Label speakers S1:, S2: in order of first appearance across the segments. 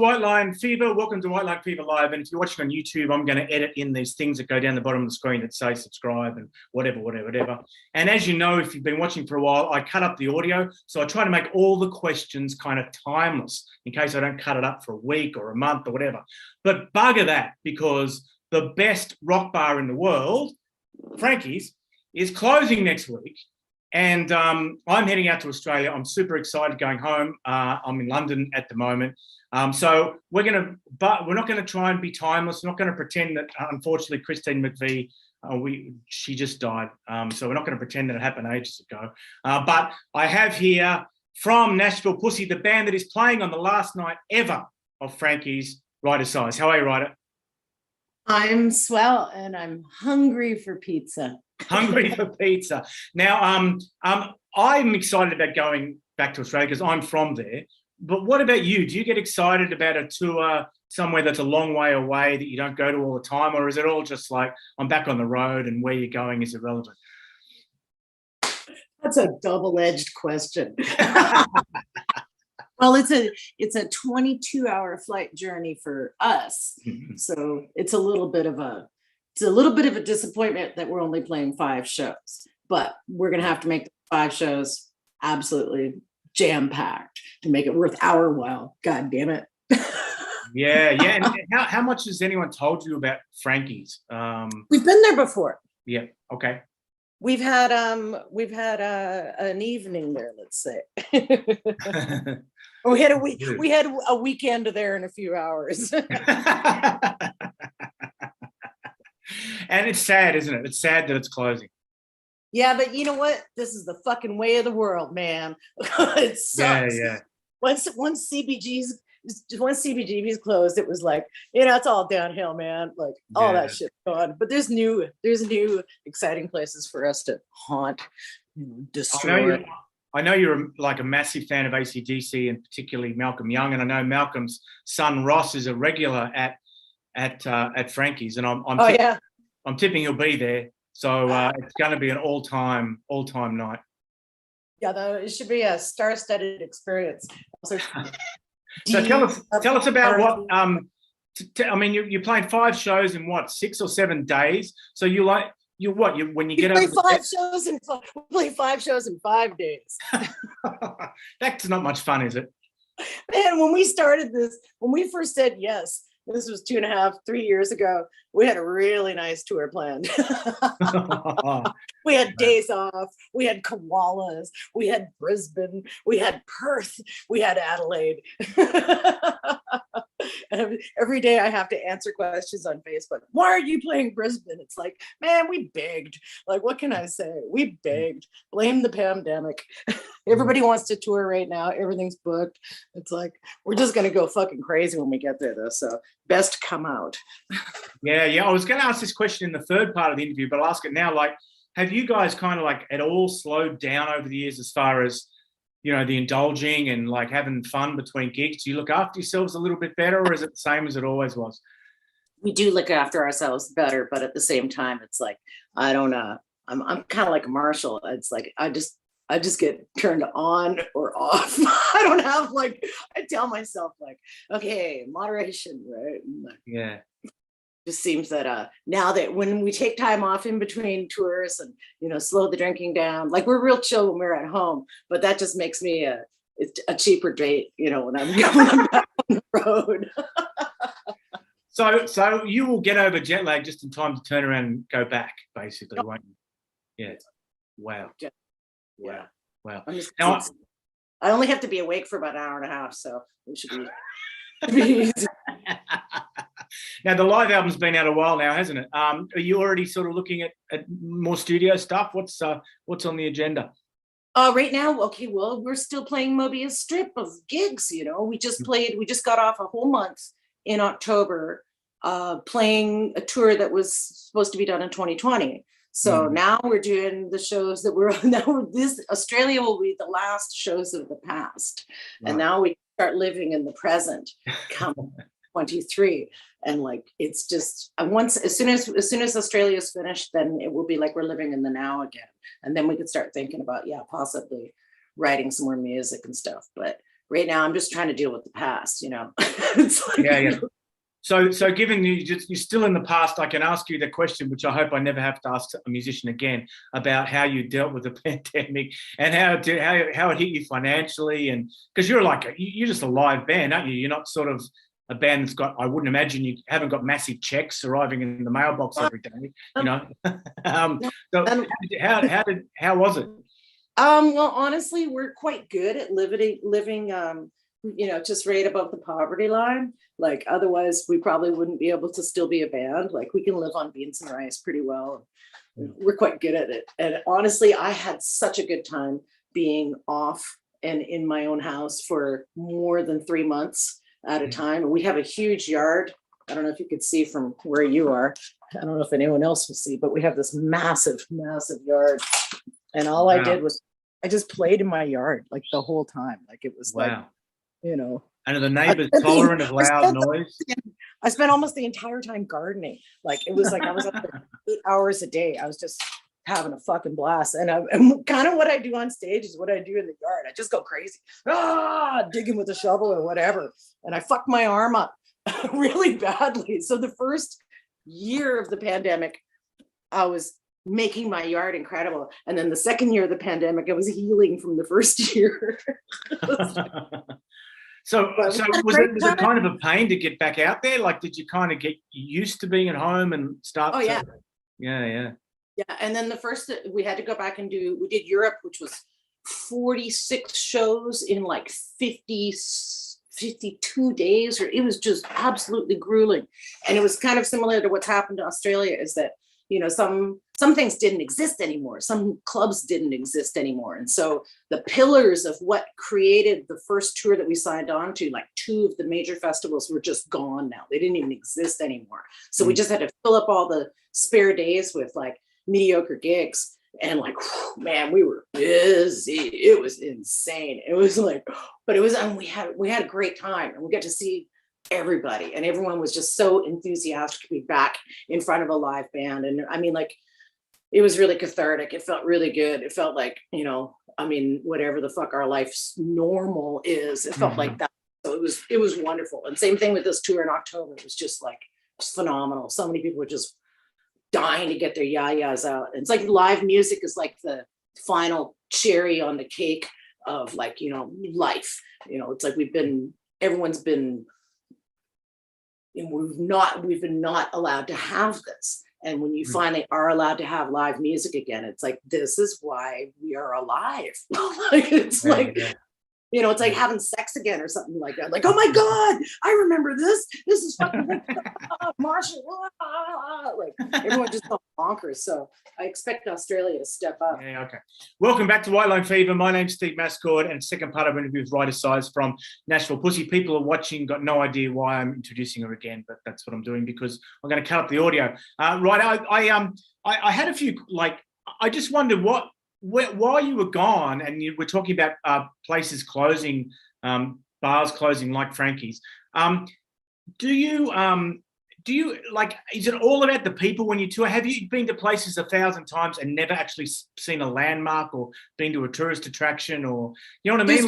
S1: White Line Fever. Welcome to White Line Fever Live. And if you're watching on YouTube, I'm going to edit in these things that go down the bottom of the screen that say subscribe and whatever. And as you know, if you've been watching for a while, I cut up the audio. So I try to make all the questions kind of timeless in case I don't cut it up for a week or a month or whatever. But bugger that, because the best rock bar in the world, Frankie's, is closing next week. And I'm heading out to Australia. I'm super excited going home. I'm in London at the moment. So we're not going to try and be timeless. We're not going to pretend that, unfortunately, Christine McVie, she just died. So we're not going to pretend that it happened ages ago. But I have here from Nashville Pussy, the band that is playing on the last night ever of Frankie's, Ruyter Suys. How are you, Ruyter?
S2: I'm swell, and I'm hungry for pizza.
S1: Hungry for pizza. Now, I'm excited about going back to Australia because I'm from there. But what about you? Do you get excited about a tour somewhere that's a long way away that you don't go to all the time? Or is it all just like, I'm back on the road and where you're going is irrelevant?
S2: That's a double-edged question. Well, it's a 22-hour flight journey for us. Mm-hmm. So it's a little bit of a disappointment that we're only playing 5 shows, but we're going to have to make the 5 shows absolutely jam-packed to make it worth our while. God damn it.
S1: Yeah. And how much has anyone told you about Frankie's?
S2: We've been there before.
S1: Yeah. Okay.
S2: We've had an evening there, let's say. We had a weekend there in a few hours.
S1: And it's sad, isn't it? It's sad that it's closing.
S2: Yeah, but you know what? This is the fucking way of the world, man. It sucks.
S1: Yeah.
S2: Once CBGB's closed, it was like, it's all downhill, man. Like all that shit gone. But there's new exciting places for us to haunt, destroy.
S1: I know you're like a massive fan of AC/DC and particularly Malcolm Young, and I know Malcolm's son Ross is a regular at Frankie's, and I'm tipping he'll be there. So it's going to be an all-time night. Yeah,
S2: it should be a star-studded experience.
S1: So tell us about what. I mean, you're playing 5 shows in what, 6 or 7 days? So when you get over
S2: we play 5 shows in 5 days.
S1: That's not much fun, is it?
S2: Man, when we started this, when we first said yes, this was 2.5, 3 years ago, we had a really nice tour planned. We had days off, we had koalas, we had Brisbane, we had Perth, we had Adelaide. And every day I have to answer questions on Facebook. Why are you playing Brisbane? It's like, man, we begged. Like, what can I say? We begged. Blame the pandemic. Everybody wants to tour right now. Everything's booked. It's like, we're just going to go fucking crazy when we get there, though. So best come out.
S1: Yeah. I was going to ask this question in the third part of the interview, but I'll ask it now. Like, have you guys kind of like at all slowed down over the years as far as, the indulging and like having fun between gigs? Do you look after yourselves a little bit better, or is it the same as it always was?
S2: We do look after ourselves better, but at the same time, it's like, I'm kind of like a Marshall. It's like, I just get turned on or off. I don't have I tell myself like, okay, moderation, right?
S1: Yeah.
S2: Just seems that now that when we take time off in between tours and slow the drinking down, like we're real chill when we're at home, but that just makes me a cheaper date, when I'm back on the road.
S1: So you will get over jet lag just in time to turn around and go back, basically, won't you? Yeah. Wow.
S2: Yeah.
S1: Wow.
S2: I only have to be awake for about an hour and a half, so it should be easy.
S1: Now, the live album's been out a while now, hasn't it? Are you already sort of looking at more studio stuff? What's on the agenda?
S2: Right now, okay, well, we're still playing Mobius Strip of gigs, we just got off a whole month in October playing a tour that was supposed to be done in 2020. So now we're doing the shows that Australia will be the last shows of the past. Right. And now we start living in the present come 23. And it's just as soon as Australia's finished, then it will be like we're living in the now again. And then we could start thinking about, possibly writing some more music and stuff. But right now I'm just trying to deal with the past, It's like,
S1: Yeah. So given you're still in the past, I can ask you the question, which I hope I never have to ask a musician again, about how you dealt with the pandemic and how it hit you financially, and because you're just a live band, aren't you? You're not sort of a band that's got. I wouldn't imagine you haven't got massive checks arriving in the mailbox every day, So how was it?
S2: Well, honestly, we're quite good at living, just right above the poverty line. Like, otherwise, we probably wouldn't be able to still be a band. Like, we can live on beans and rice pretty well. We're quite good at it. And honestly, I had such a good time being off and in my own house for more than 3 months at a time. We have a huge yard. I don't know if you could see from where you are. I don't know if anyone else will see, but we have this massive, massive yard. And all I did was I just played in my yard like the whole time. Like, it was like,
S1: And are the neighbors tolerant of loud noise?
S2: I spent almost the entire time gardening. Like, it was like I was up there 8 hours a day. I was just having a fucking blast. And kind of what I do on stage is what I do in the yard. I just go crazy, digging with a shovel or whatever. And I fucked my arm up really badly. So the first year of the pandemic, I was making my yard incredible. And then the second year of the pandemic, I was healing from the first year.
S1: So was it kind of a pain to get back out there? Like, did you kind of get used to being at home and start?
S2: Oh, yeah.
S1: Yeah.
S2: And then we had to go back and we did Europe, which was 46 shows in like 52 days, or it was just absolutely grueling. And it was kind of similar to what's happened to Australia, is that, some things didn't exist anymore. Some clubs didn't exist anymore. And so the pillars of what created the first tour that we signed on to, like 2 of the major festivals, were just gone now. They didn't even exist anymore. So we just had to fill up all the spare days with like mediocre gigs. And like, man, we were busy. It was insane. It was like, but it was, and we had a great time, and we got to see everybody, and everyone was just so enthusiastic to be back in front of a live band. And I mean, like, it was really cathartic. It felt really good. It felt like, whatever the fuck our life's normal is, it felt like that. So it was wonderful. And same thing with this tour in October. It was just like, phenomenal. So many people were just dying to get their yayas out. And it's like live music is like the final cherry on the cake of like, life. It's like we've been not allowed to have this. And when you finally are allowed to have live music again, it's like, this is why we are alive. It's like having sex again or something like that. Like, oh my God, I remember this. This is fucking Marshall. Like, everyone just got bonkers. So I expect Australia to step up.
S1: Yeah, okay. Welcome back to Whitelock Fever. My name's Steve Mascord, and second part of our interview with Ruyter Suys from Nashville Pussy. People are watching, got no idea why I'm introducing her again, but that's what I'm doing because I'm going to cut up the audio. Right, I had a few, like, I just wondered while you were gone, and you were talking about places closing, bars closing like Frankie's. Do you like? Is it all about the people when you tour? Have you been to places 1,000 times and never actually seen a landmark or been to a tourist attraction, or you know what I mean?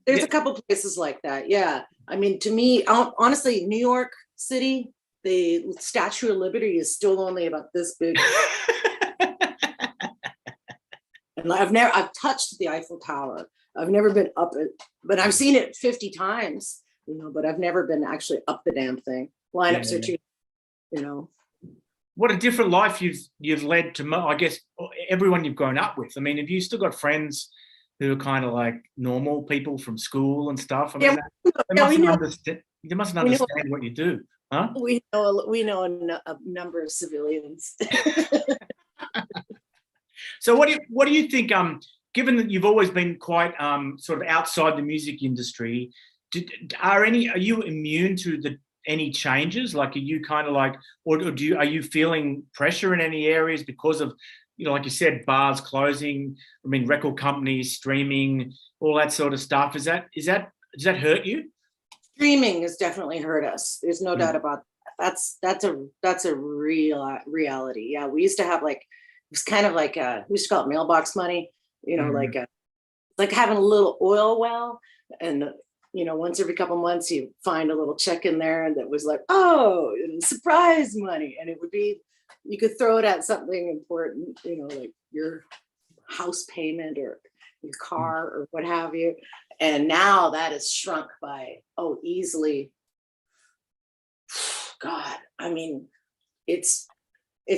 S2: There's a couple places like that. Yeah, I mean, to me, honestly, New York City, the Statue of Liberty is still only about this big. And I've touched the Eiffel Tower. I've never been up it, but I've seen it 50 times, but I've never been actually up the damn thing. Lineups are too,
S1: What a different life you've led to, I guess, everyone you've grown up with. I mean, have you still got friends who are kind of like normal people from school and stuff? I mean, they mustn't understand what you do, huh?
S2: We know a number of civilians.
S1: So what do you think, given that you've always been quite sort of outside the music industry, are you immune to any changes? Like, are you kind of like, or are you feeling pressure in any areas because of, like you said, bars closing, I mean, record companies, streaming, all that sort of stuff? Does that hurt you?
S2: Streaming has definitely hurt us. There's no doubt about that. That's a real reality. Yeah, we used to have like, it was kind of like we used to call it mailbox money, like like having a little oil well, and once every couple months you find a little check in there that was like, oh, surprise money, and it would be, you could throw it at something important, like your house payment or your car or what have you. And now that is shrunk by easily, God, I mean, it's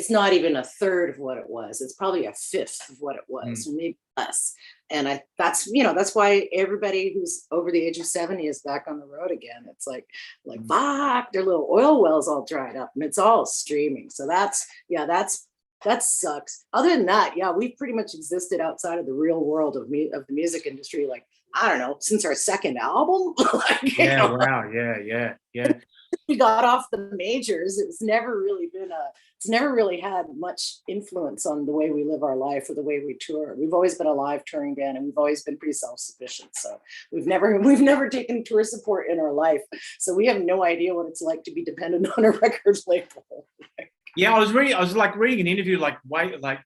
S2: not even a third of what it was. It's probably a fifth of what it was, maybe less. And that's why everybody who's over the age of 70 is back on the road again. It's like, fuck, their little oil wells all dried up and it's all streaming. So that sucks. Other than that, we've pretty much existed outside of the real world of the music industry. Like, I don't know, since our second album.
S1: Wow. Yeah.
S2: We got off the majors. It's never really had much influence on the way we live our life or the way we tour. We've always been a live touring band, and we've always been pretty self-sufficient. So we've never taken tour support in our life. So we have no idea what it's like to be dependent on a record label.
S1: Yeah, I was reading an interview, like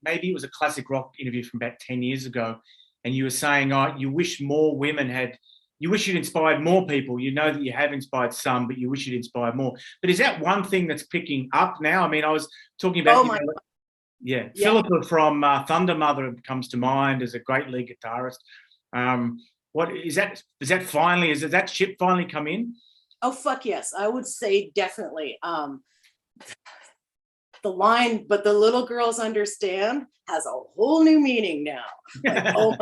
S1: maybe it was a classic rock interview from about 10 years ago, and you were saying, you wish more women had. You wish you'd inspired more people. You know that you have inspired some, but you wish you'd inspired more. But is that one thing that's picking up now? I mean, I was talking about, Philippa from Thunder Mother comes to mind as a great lead guitarist. What is that? Is that ship finally come in?
S2: Oh, fuck yes. I would say definitely. The line, but the little girls understand, has a whole new meaning now. Like,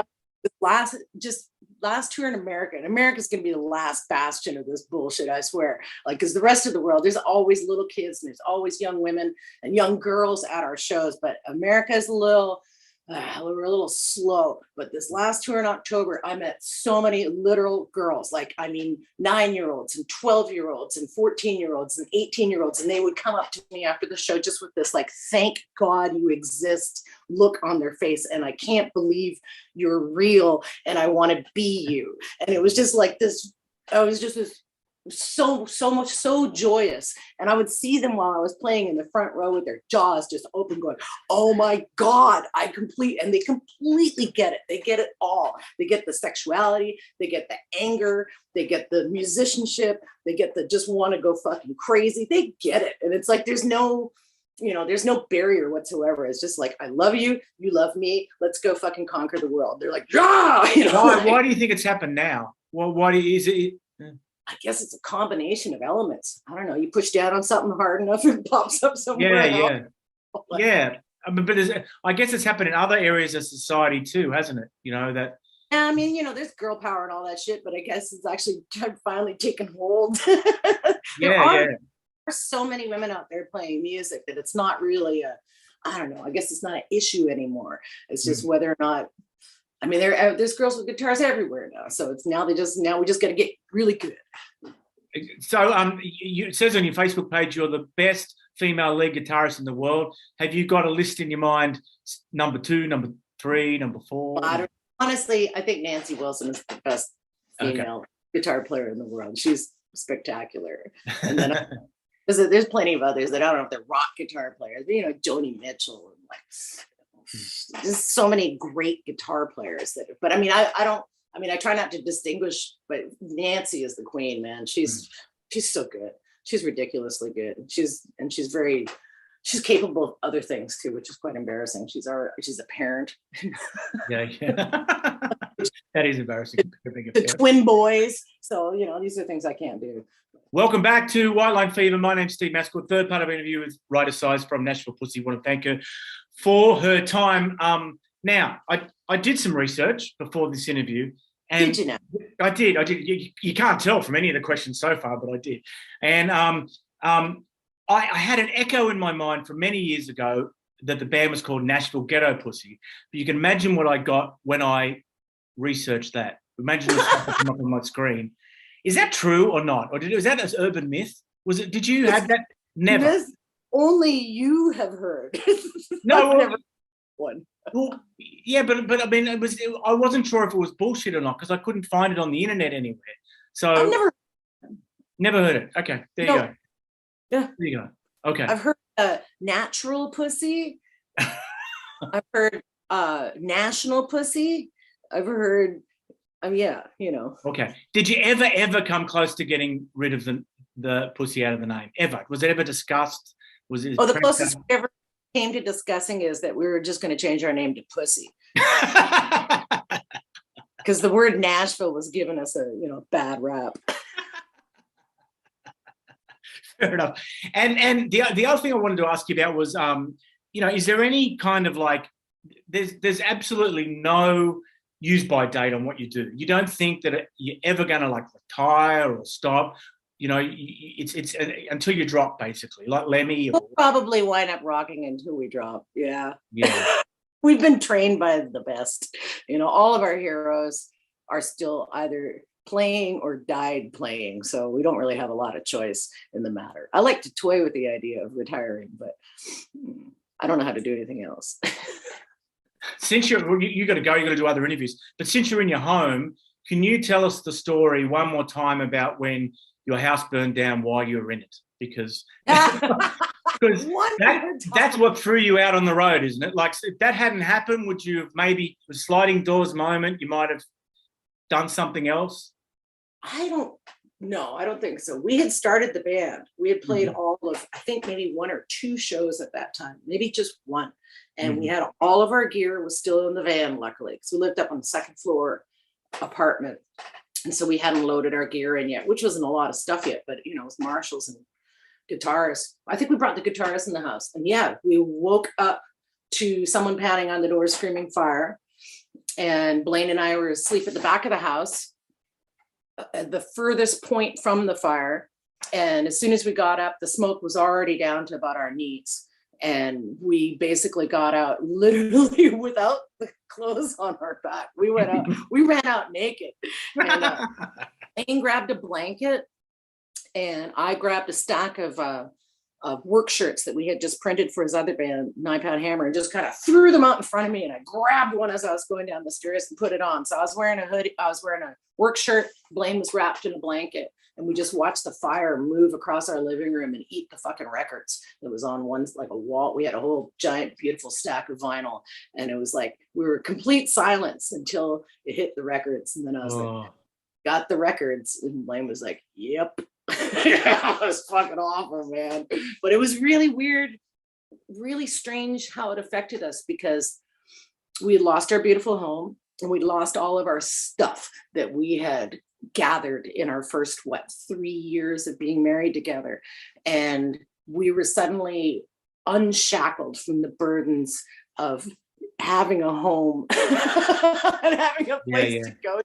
S2: last tour in America, and America's going to be the last bastion of this bullshit, I swear. Like, because the rest of the world, there's always little kids and there's always young women and young girls at our shows, but America's we're a little slow. But this last tour in October, I met so many literal girls, 9-year-olds and 12-year-olds and 14-year-olds and 18-year-olds, and they would come up to me after the show just with this thank God you exist look on their face, and I can't believe you're real, and I want to be you. And it was just like this, I was just so much, so joyous. And I would see them while I was playing in the front row with their jaws just open, going, oh my God, and they completely get it. They get it all. They get the sexuality, they get the anger, they get the musicianship, they get the just want to go fucking crazy. They get it. And it's like, there's no barrier whatsoever. It's just like, I love you, you love me, let's go fucking conquer the world. They're like, yeah.
S1: Why do you think it's happened now? Well, what is it?
S2: I guess it's a combination of elements. I don't know. You push down on something hard enough, it pops up somewhere else.
S1: Yeah. But I guess it's happened in other areas of society too, hasn't it? That.
S2: I mean, there's girl power and all that shit, but I guess it's actually finally taken hold. There are so many women out there playing music that it's not really I don't know. I guess it's not an issue anymore. It's just whether or not. I mean, there's girls with guitars everywhere now. So it's now we just got to get really good.
S1: So it says on your Facebook page you're the best female lead guitarist in the world. Have you got a list in your mind? Number 2, number 3, number 4?
S2: Honestly, I think Nancy Wilson is the best female guitar player in the world. She's spectacular. And then there's plenty of others that I don't know if they're rock guitar players, but, Joni Mitchell and just so many great guitar players but I mean, I try not to distinguish, but Nancy is the queen, man. She's so good. She's ridiculously good. She's capable of other things too, which is quite embarrassing. She's a parent.
S1: Yeah. That is embarrassing.
S2: The twin boys. So, these are things I can't do.
S1: Welcome back to White Line Fever. My name's Steve Mascott. Third part of our interview with Ruyter Suys from Nashville Pussy. Want to thank her for her time. Now, I did some research before this interview. And
S2: did you know?
S1: I did. You can't tell from any of the questions so far, but I did. And I had an echo in my mind from many years ago that the band was called Nashville Ghetto Pussy. But you can imagine what I got when I researched that. Imagine the stuff that came up on my screen. Is that true or not? Or was that an urban myth? Did you have that? Never.
S2: This only you have heard.
S1: No,
S2: never one.
S1: Well, yeah, but I mean, I wasn't sure if it was bullshit or not because I couldn't find it on the internet anywhere. So
S2: I've
S1: never heard it. Okay, there you go.
S2: Yeah,
S1: there you go. Okay,
S2: I've heard natural pussy. I've heard national pussy. I've heard Yeah, you know.
S1: Okay. Did you ever come close to getting rid of the pussy out of the name? Ever? Was it ever discussed? Was it?
S2: Oh, the closest we ever came to discussing is that we were just going to change our name to Pussy. Because the word Nashville was giving us a, you know, bad rap.
S1: Fair enough. And the other thing I wanted to ask you about was, you know, is there any kind of like, there's absolutely no use by date on what you do. You don't think that you're ever going to like retire or stop. You know, it's until you drop, basically, like Lemmy.
S2: We'll probably wind up rocking until we drop. Yeah.
S1: Yeah.
S2: We've been trained by the best. You know, all of our heroes are still either playing or died playing. So we don't really have a lot of choice in the matter. I like to toy with the idea of retiring, but I don't know how to do anything else.
S1: Since you got to go, you got to do other interviews. But since you're in your home, can you tell us the story one more time about when your house burned down while you were in it? Because that's what threw you out on the road, isn't it? Like, if that hadn't happened, would you have maybe a sliding doors moment? You might have done something else.
S2: I don't think so. We had started the band. We had played all of, I think maybe 1 or 2 shows at that time, maybe just 1. And we had all of our gear was still in the van, luckily, because we lived up on the 2nd floor apartment. And so we hadn't loaded our gear in yet, which wasn't a lot of stuff yet, but you know, it was Marshalls and guitarists. I think we brought the guitarist in the house. And yeah, we woke up to someone pounding on the door, screaming fire. And Blaine and I were asleep at the back of the house, at the furthest point from the fire. And as soon as we got up, the smoke was already down to about our knees. And we basically got out literally without the clothes on our back. We ran out naked. And Blaine grabbed a blanket and I grabbed a stack of work shirts that we had just printed for his other band, 9 Pound Hammer, and just kind of threw them out in front of me. And I grabbed one as I was going down the stairs and put it on. So I was wearing a hoodie, I was wearing a work shirt. Blaine was wrapped in a blanket. And we just watched the fire move across our living room and eat the fucking records. It was on one, like a wall. We had a whole giant, beautiful stack of vinyl. And it was like, we were complete silence until it hit the records. And then I was like, got the records. And Blaine was like, yep. Yeah, it was fucking awful, man. But it was really weird, really strange how it affected us, because we had lost our beautiful home and we'd lost all of our stuff that we had gathered in our first 3 years of being married together. And we were suddenly unshackled from the burdens of having a home and having a place to go.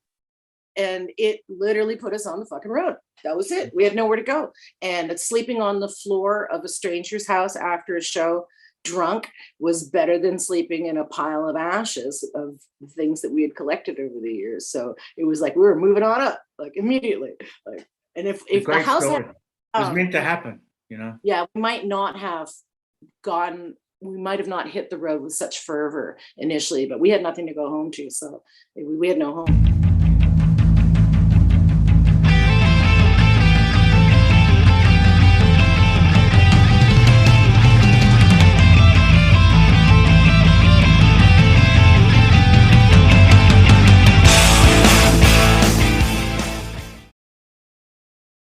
S2: And it literally put us on the fucking road. That was it. We had nowhere to go. And sleeping on the floor of a stranger's house after a show drunk was better than sleeping in a pile of ashes of things that we had collected over the years. So it was like we were moving on up, like immediately. Like, and if the house had,
S1: it was meant to happen, you know.
S2: Yeah, we might not have gone. We might have not hit the road with such fervor initially, but we had nothing to go home to, so we had no home.